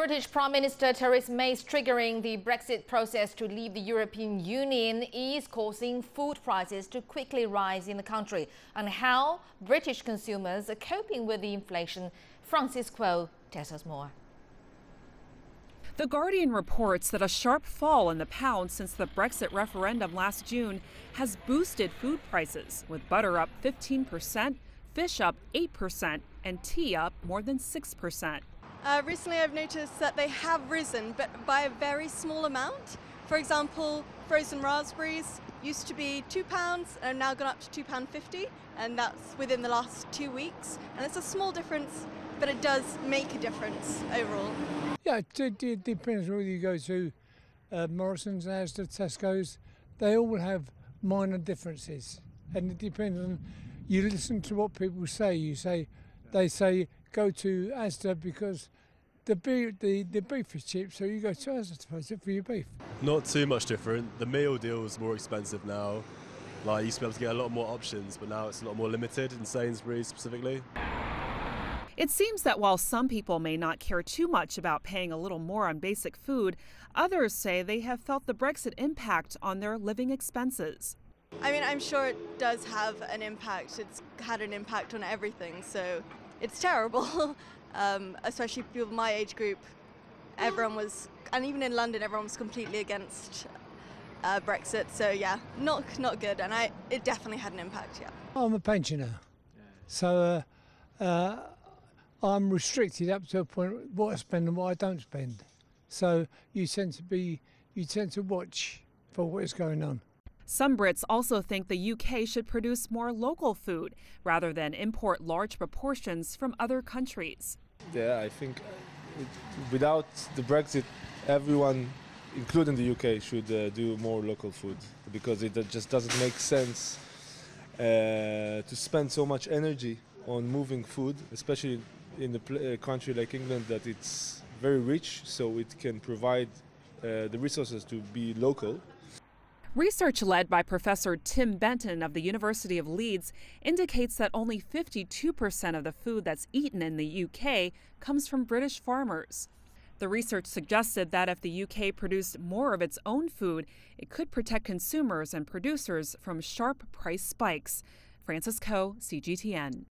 British Prime Minister Theresa May's triggering the Brexit process to leave the European Union is causing food prices to quickly rise in the country. And how British consumers are coping with the inflation, Francis Kuo tells us more. The Guardian reports that a sharp fall in the pound since the Brexit referendum last June has boosted food prices, with butter up 15%, fish up 8%, and tea up more than 6%. Recently I've noticed that they have risen, but by a very small amount. For example, frozen raspberries used to be £2 and have now gone up to £2.50, and that's within the last 2 weeks. And it's a small difference, but it does make a difference overall. Yeah, it depends whether you go to Morrison's, Asda, Tesco's. They all have minor differences, and it depends on, you listen to what people say. They say go to Asda because the beef is cheap, so you go to Asda for your beef. Not too much different. The meal deal is more expensive now. Like, you used to be able to get a lot more options, but now it's a lot more limited in Sainsbury's specifically. It seems that while some people may not care too much about paying a little more on basic food, others say they have felt the Brexit impact on their living expenses. I mean, I'm sure it does have an impact. It's had an impact on everything, so it's terrible. Especially people my age group, everyone was, and even in London, everyone was completely against Brexit. So yeah, not good, and it definitely had an impact. Yeah. I'm a pensioner, so I'm restricted up to a point what I spend and what I don't spend. So you tend to watch for what is going on. Some Brits also think the UK should produce more local food rather than import large proportions from other countries. Yeah, I think without the Brexit, everyone, including the UK, should do more local food, because it just doesn't make sense to spend so much energy on moving food, especially in a country like England that it's very rich, so it can provide the resources to be local. Research led by Professor Tim Benton of the University of Leeds indicates that only 52% of the food that's eaten in the UK comes from British farmers. The research suggested that if the UK produced more of its own food, it could protect consumers and producers from sharp price spikes. Francis Kuo, CGTN.